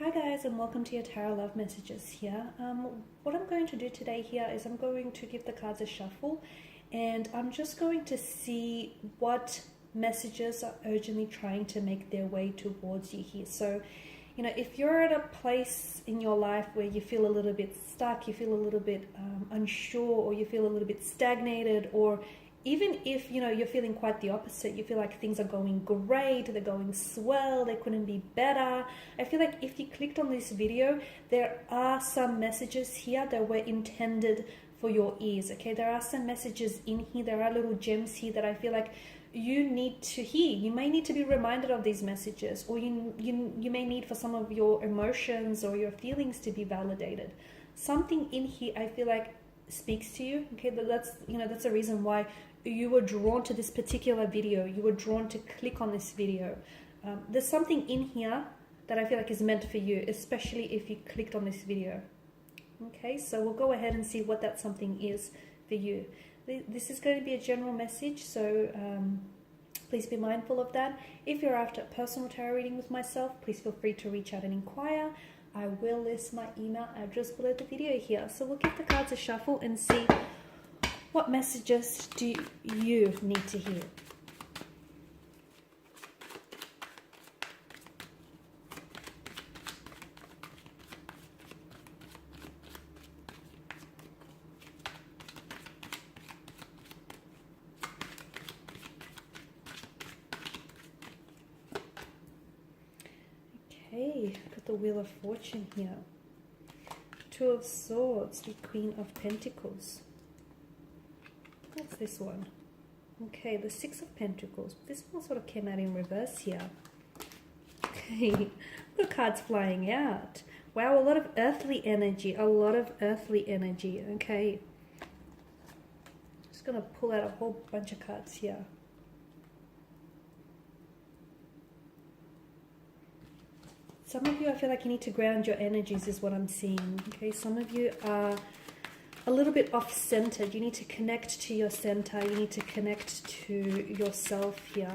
Hi guys, and welcome to your Tarot Love Messages here. What I'm going to do today here is I'm going to give the cards a shuffle, and I'm just going to see what messages are urgently trying to make their way towards you here. So, if you're at a place in your life where you feel a little bit stuck, you feel a little bit unsure, or you feel a little bit stagnated, or even if you're feeling quite the opposite, you feel like things are going great, they're going swell, they couldn't be better. I feel like if you clicked on this video, there are some messages here that were intended for your ears. Okay, there are some messages in here, there are little gems here that I feel like you need to hear. You may need to be reminded of these messages, or you may need for some of your emotions or your feelings to be validated. Something in here I feel like speaks to you. Okay, that's a reason why you were drawn to this particular video. You were drawn to click on this video. There's something in here that I feel like is meant for you, especially if you clicked on this video. Okay, so we'll go ahead and see what that something is for you. This is going to be a general message, so please be mindful of that. If you're after a personal tarot reading with myself, please feel free to reach out and inquire. I will list my email address below the video here. So we'll give the cards a shuffle and see what messages do you need to hear. Okay, got the Wheel of Fortune here. Two of Swords, the Queen of Pentacles. What's this one? Okay, the Six of Pentacles. This one sort of came out in reverse here. Okay, the cards flying out. Wow, a lot of earthly energy. A lot of earthly energy. Okay. Just going to pull out a whole bunch of cards here. Some of you, I feel like you need to ground your energies is what I'm seeing. Okay, some of you are a little bit off-centered. You need to connect to your center. You need to connect to yourself here.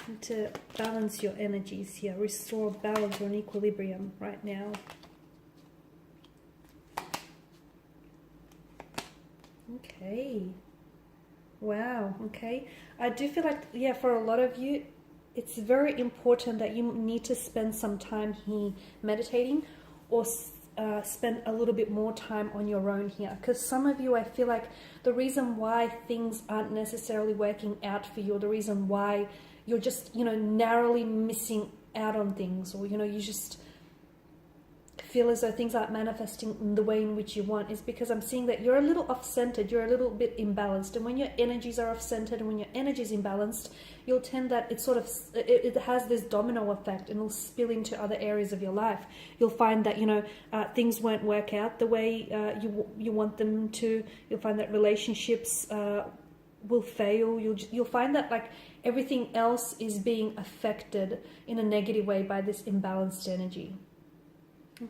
You need to balance your energies here. Restore balance or an equilibrium right now. Okay. Wow. Okay. I do feel like, yeah, for a lot of you, it's very important that you need to spend some time here meditating, or spend a little bit more time on your own here, because some of you, I feel like the reason why things aren't necessarily working out for you, or the reason why you're just narrowly missing out on things, or you just feel as though things aren't manifesting in the way in which you want, is because I'm seeing that you're a little off-centered, you're a little bit imbalanced. And when your energies are off-centered and when your energy is imbalanced, you'll tend that it has this domino effect, and it'll spill into other areas of your life. You'll find that things won't work out the way you want them to. You'll find that relationships will fail. You'll find that like everything else is being affected in a negative way by this imbalanced energy.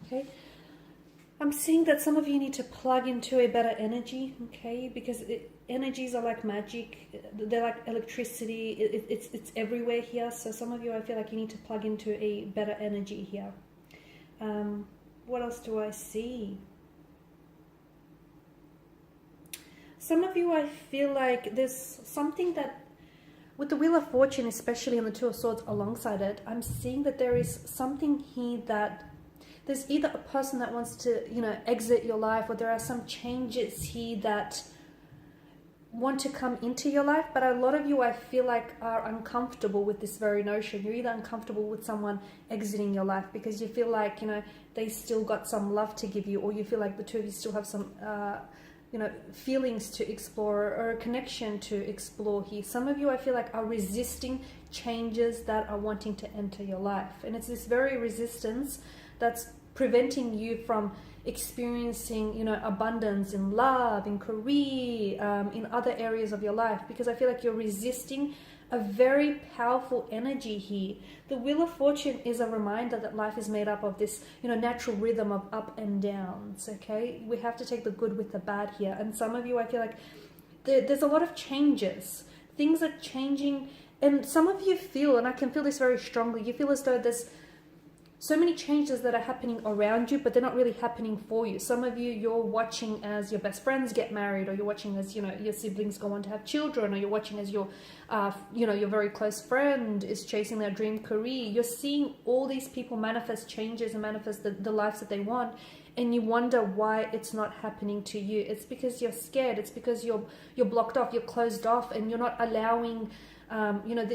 Okay, I'm seeing that some of you need to plug into a better energy, okay, because energies are like magic, they're like electricity, it's everywhere here. So some of you, I feel like you need to plug into a better energy here. What else do I see? Some of you, I feel like there's something that, with the Wheel of Fortune, especially and the Two of Swords alongside it, I'm seeing that there is something here that there's either a person that wants to, exit your life, or there are some changes here that want to come into your life. But a lot of you, I feel like, are uncomfortable with this very notion. You're either uncomfortable with someone exiting your life because you feel like, they still got some love to give you, or you feel like the two of you still have some, feelings to explore, or a connection to explore here. Some of you, I feel like, are resisting changes that are wanting to enter your life. And it's this very resistance that's preventing you from experiencing, abundance in love, in career, in other areas of your life, because I feel like you're resisting a very powerful energy here. The Wheel of Fortune is a reminder that life is made up of this, natural rhythm of up and downs, okay? We have to take the good with the bad here. And some of you, I feel like there's a lot of changes. Things are changing, and some of you feel, and I can feel this very strongly, you feel as though there's so many changes that are happening around you, but they're not really happening for you. Some of you, you're watching as your best friends get married, or you're watching as, you know, your siblings go on to have children, or you're watching as your, you know, your very close friend is chasing their dream career. You're seeing all these people manifest changes and manifest the lives that they want, and you wonder why it's not happening to you. It's because you're scared. It's because you're blocked off, you're closed off, and you're not allowing, you know,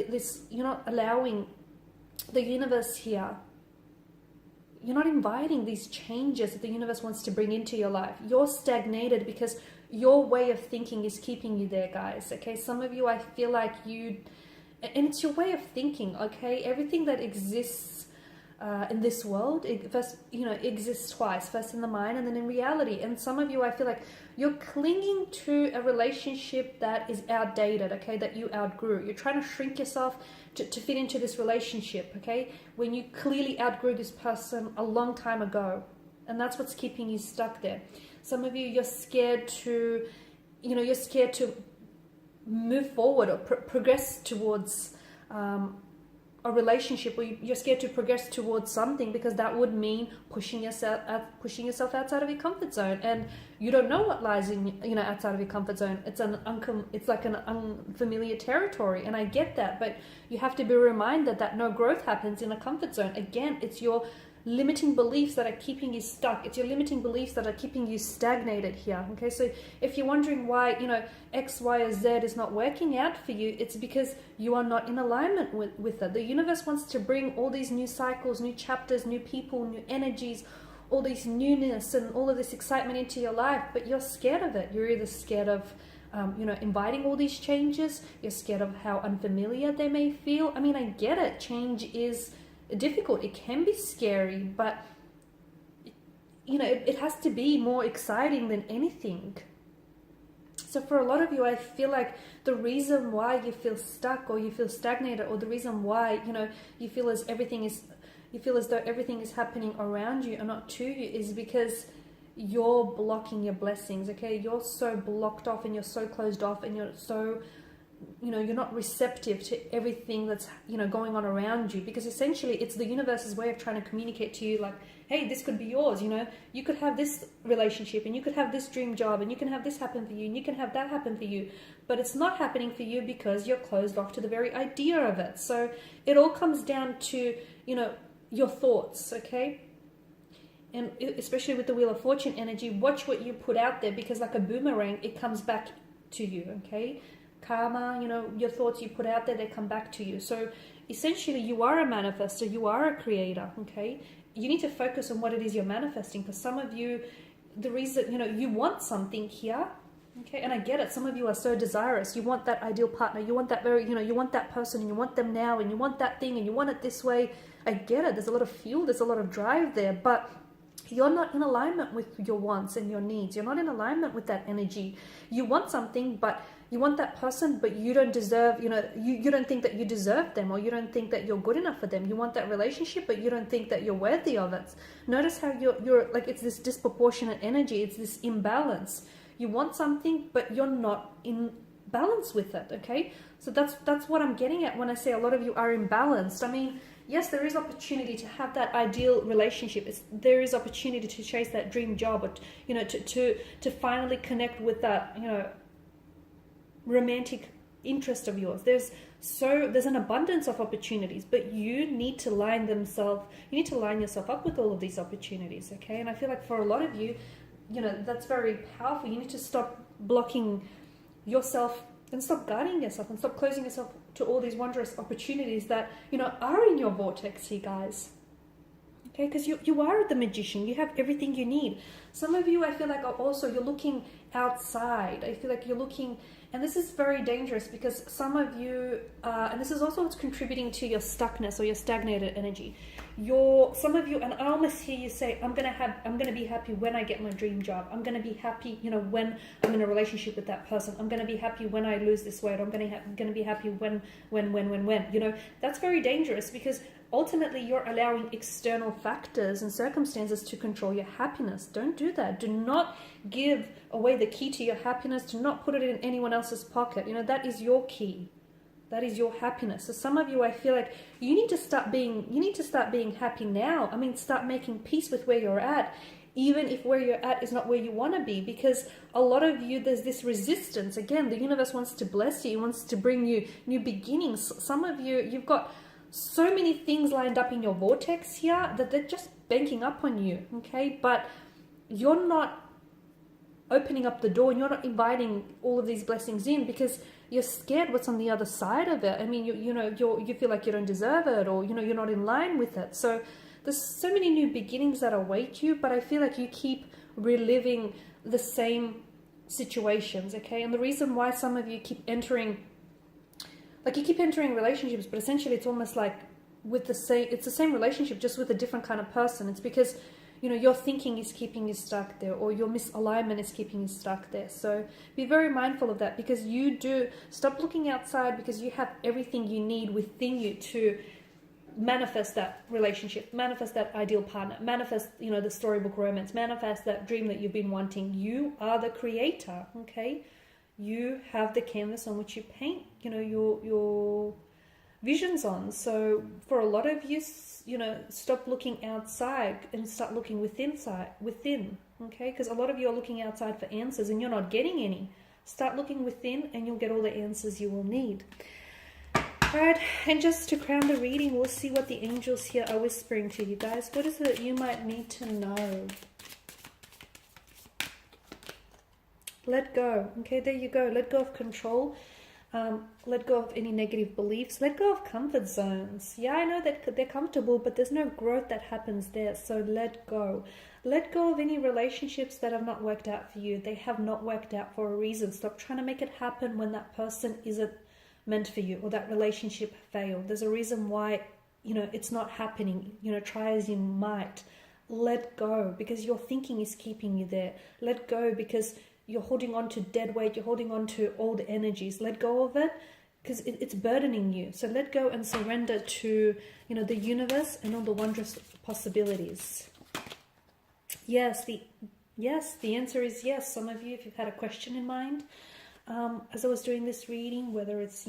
you're not allowing the universe here. You're not inviting these changes that the universe wants to bring into your life. You're stagnated because your way of thinking is keeping you there, guys. Okay, some of you, I feel like and it's your way of thinking. Okay, everything that exists in this world, it first, you know, exists twice. First in the mind, and then in reality. And some of you, I feel like you're clinging to a relationship that is outdated. Okay, that you outgrew. You're trying to shrink yourself to fit into this relationship, okay, when you clearly outgrew this person a long time ago, and that's what's keeping you stuck there. Some of you, you're scared to, you know, you're scared to move forward or progress towards a relationship, or you're scared to progress towards something, because that would mean pushing yourself outside of your comfort zone, and you don't know what lies in, you know, outside of your comfort zone. It's like an unfamiliar territory, and I get that, but you have to be reminded that no growth happens in a comfort zone. Again, it's your limiting beliefs that are keeping you stuck. It's your limiting beliefs that are keeping you stagnated here. Okay, so if you're wondering why, you know, X, Y, or Z is not working out for you, it's because you are not in alignment with it. The universe wants to bring all these new cycles, new chapters, new people, new energies, all this newness and all of this excitement into your life, but you're scared of it. You're either scared of you know, inviting all these changes. You're scared of how unfamiliar they may feel. I mean, I get it. Change is difficult. It can be scary, but you know, it has to be more exciting than anything. So for a lot of you, I feel like the reason why you feel stuck, or you feel stagnated, or the reason why, you know, you feel as though everything is happening around you and not to you, is because you're blocking your blessings. Okay, you're so blocked off, and you're so closed off, and you're so, you know, you're not receptive to everything that's, you know, going on around you, because essentially it's the universe's way of trying to communicate to you, like, hey, this could be yours. You know, you could have this relationship, and you could have this dream job, and you can have this happen for you, and you can have that happen for you, but it's not happening for you because you're closed off to the very idea of it. So it all comes down to, you know, your thoughts. Okay, and especially with the Wheel of Fortune energy, watch what you put out there, because like a boomerang, it comes back to you. Okay, karma, you know, your thoughts you put out there, they come back to you. So essentially, you are a manifestor, you are a creator. Okay, you need to focus on what it is you're manifesting. For some of you, the reason, you know, you want something here. Okay, and I get it. Some of you are so desirous. You want that ideal partner. You want that very, you know, you want that person, and you want them now, and you want that thing, and you want it this way. I get it. There's a lot of fuel. There's a lot of drive there, but you're not in alignment with your wants and your needs. You're not in alignment with that energy. You want something, but you want that person, but you don't deserve, you know, you don't think that you deserve them, or you don't think that you're good enough for them. You want that relationship, but you don't think that you're worthy of it. Notice how you're like, it's this disproportionate energy. It's this imbalance. You want something, but you're not in balance with it. Okay, so that's what I'm getting at when I say a lot of you are imbalanced. I mean, yes, there is opportunity to have that ideal relationship. There is opportunity to chase that dream job, or you know, to finally connect with that, you know, romantic interest of yours. There's an abundance of opportunities, but you need to line yourself up with all of these opportunities. Okay, and I feel like for a lot of you, you know, that's very powerful. You need to stop blocking yourself and stop guarding yourself and stop closing yourself to all these wondrous opportunities that, you know, are in your vortex here, guys. Okay, because you are the magician. You have everything you need. Some of you, I feel like, are also, you're looking outside. I feel like you're looking, and this is very dangerous, because some of you, and this is also what's contributing to your stuckness or your stagnated energy. Some of you, and I almost hear you say, I'm gonna be happy when I get my dream job. I'm gonna be happy, you know, when I'm in a relationship with that person. I'm gonna be happy when I lose this weight. I'm gonna be happy when. You know, that's very dangerous, because ultimately you're allowing external factors and circumstances to control your happiness. Don't do that. Do not give away the key to your happiness. Do not put it in anyone else's pocket. You know, that is your key. That is your happiness. So some of you, I feel like you need to start being happy now. I mean, start making peace with where you're at, even if where you're at is not where you want to be, because a lot of you, there's this resistance. Again, the universe wants to bless you. It wants to bring you new beginnings. Some of you, you've got so many things lined up in your vortex here that they're just banking up on you, okay? But you're not opening up the door, and you're not inviting all of these blessings in because you're scared what's on the other side of it. I mean, you feel like you don't deserve it, or you're not in line with it. So there's so many new beginnings that await you, but I feel like you keep reliving the same situations, okay? And the reason why some of you keep entering, like you keep entering relationships, but essentially it's almost like it's the same relationship, just with a different kind of person. It's because your thinking is keeping you stuck there, or your misalignment is keeping you stuck there. So be very mindful of that, because you do stop looking outside, because you have everything you need within you to manifest that relationship, manifest that ideal partner, manifest, the storybook romance, manifest that dream that you've been wanting. You are the creator, okay? You have the canvas on which you paint, your visions on. So for a lot of you, stop looking outside and start looking within, okay? Because a lot of you are looking outside for answers and you're not getting any. Start looking within and you'll get all the answers you will need. All right, and just to crown the reading, we'll see what the angels here are whispering to you guys. What is it that you might need to know? Let go. Okay, there you go. Let go of control. Let go of any negative beliefs. Let go of comfort zones. Yeah, I know that they're comfortable, but there's no growth that happens there. So let go. Let go of any relationships that have not worked out for you. They have not worked out for a reason. Stop trying to make it happen when that person isn't meant for you, or that relationship failed. There's a reason why, it's not happening. Try as you might. Let go, because your thinking is keeping you there. Let go, because you're holding on to dead weight. You're holding on to old energies. Let go of it, because it's burdening you. So let go and surrender to, the universe and all the wondrous possibilities. Yes, the answer is yes. Some of you, if you've had a question in mind, as I was doing this reading, whether it's,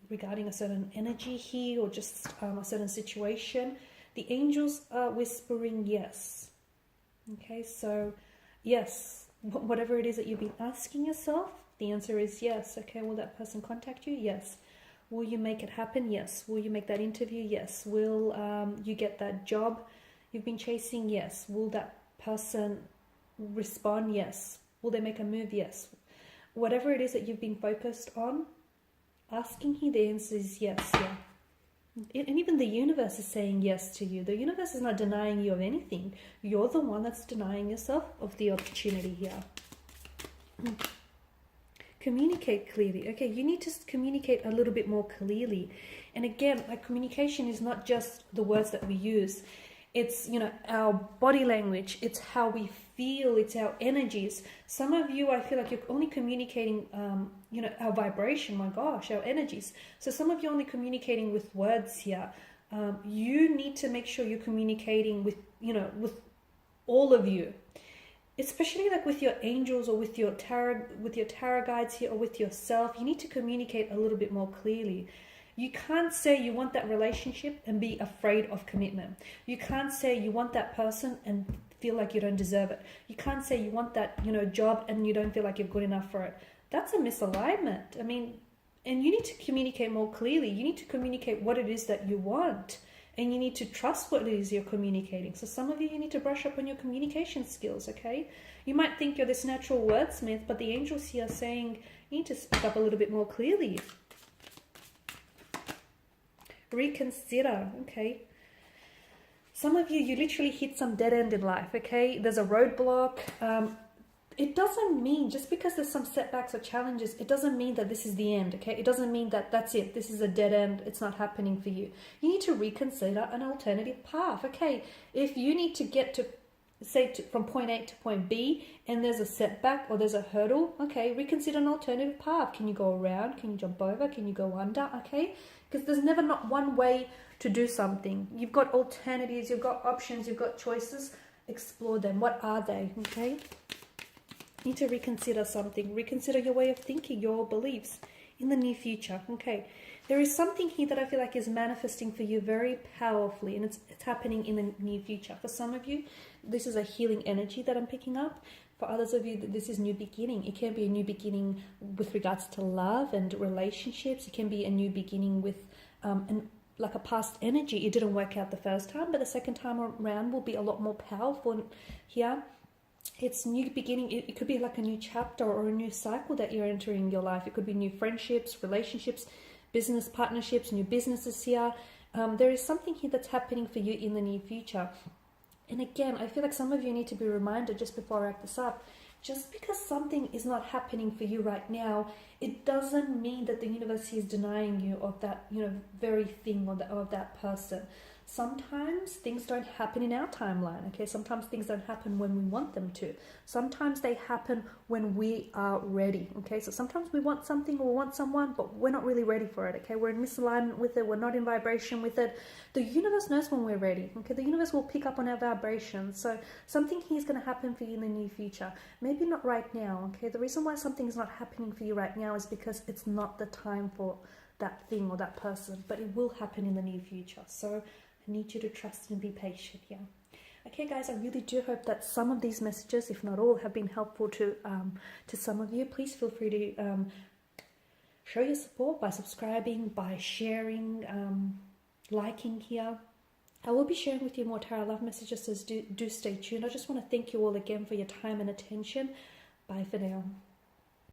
regarding a certain energy here or just a certain situation, the angels are whispering yes. Okay, so yes, whatever it is that you've been asking yourself, the answer is yes. Okay, will that person contact you? Yes. Will you make it happen? Yes. Will you make that interview? Yes. Will you get that job you've been chasing? Yes. Will that person respond? Yes. Will they make a move? Yes. Whatever it is that you've been focused on, asking here, the answer is yes. Yeah. And even the universe is saying yes to you. The universe is not denying you of anything. You're the one that's denying yourself of the opportunity here. Communicate clearly. Okay, you need to communicate a little bit more clearly. And again, like, communication is not just the words that we use. It's, our body language. It's how we feel. It's our energies. Some of you, I feel like you're only communicating, our vibration. My gosh, our energies. So some of you are only communicating with words here. You need to make sure you're communicating with, with all of you. Especially like with your angels or with your tarot guides here, or with yourself. You need to communicate a little bit more clearly. You can't say you want that relationship and be afraid of commitment. You can't say you want that person and feel like you don't deserve it. You can't say you want that, job and you don't feel like you're good enough for it. That's a misalignment. I mean, and you need to communicate more clearly. You need to communicate what it is that you want. And you need to trust what it is you're communicating. So some of you need to brush up on your communication skills, okay? You might think you're this natural wordsmith, but the angels here are saying you need to speak up a little bit more clearly. Reconsider, okay? Some of you literally hit some dead end in life, okay? There's a roadblock. It doesn't mean, just because there's some setbacks or challenges, it doesn't mean that this is the end, okay? It doesn't mean that that's it. This is a dead end. It's not happening for you. You need to reconsider an alternative path, okay? If you need to get to, from point A to point B, and there's a setback or there's a hurdle, okay, reconsider an alternative path. Can you go around? Can you jump over? Can you go under, okay? Because there's never not one way to do something. You've got alternatives, you've got options, you've got choices. Explore them. What are they, okay? You need to reconsider something. Reconsider your way of thinking, your beliefs in the near future. Okay, There is something here that I feel like is manifesting for you very powerfully, and it's happening in the near future. For some of you, this is a healing energy that I'm picking up. For others of you, this is new beginning. It can be a new beginning with regards to love and relationships. It can be a new beginning with like a past energy. It didn't work out the first time, but the second time around will be a lot more powerful here. It's new beginning. It could be like a new chapter or a new cycle that you're entering in your life. It could be new friendships, relationships, business partnerships, new businesses here. There is something here that's happening for you in the near future. And again, I feel like some of you need to be reminded just before I wrap this up, just because something is not happening for you right now, it doesn't mean that the universe is denying you of that, very thing or of that person. Sometimes things don't happen in our timeline, okay? Sometimes things don't happen when we want them to. Sometimes they happen when we are ready, okay? So sometimes we want something or we want someone, but we're not really ready for it, okay? We're in misalignment with it. We're not in vibration with it. The universe knows when we're ready, okay? The universe will pick up on our vibrations. So something here is going to happen for you in the near future. Maybe not right now, okay? The reason why something is not happening for you right now is because it's not the time for that thing or that person, but it will happen in the near future. So I need you to trust and be patient here. Okay, guys, I really do hope that some of these messages, if not all, have been helpful to some of you. Please feel free to show your support by subscribing, by sharing, liking here. I will be sharing with you more tarot love messages, so do stay tuned. I just want to thank you all again for your time and attention. Bye for now.